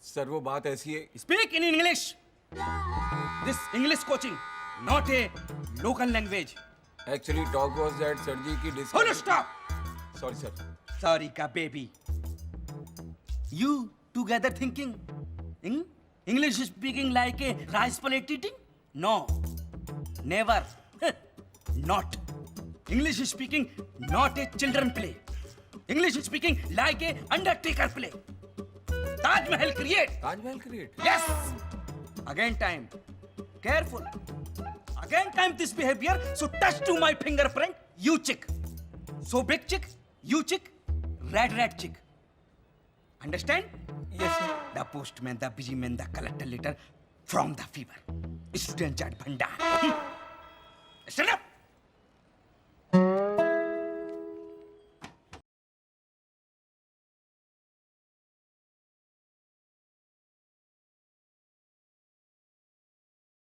Sir वो बात ऐसी है. Speak in English. This English coaching, not a local language. Actually talk was that sir जी की Oh no, stop. Sorry sir. Sorry ka baby. You together thinking? English speaking like a rice plate eating? No. Never. Not. English speaking not a children play. English speaking like a undertaker play. Taj Mahal create. Taj Mahal create. Yes. Again time. Careful. Again time this behavior. So touch to my fingerprint. You chick. So big chick. You chick. Red chick. Understand? Yes sir. The postman, the busy man, the collector letter from the fever. Student chat bhanda. Stand up.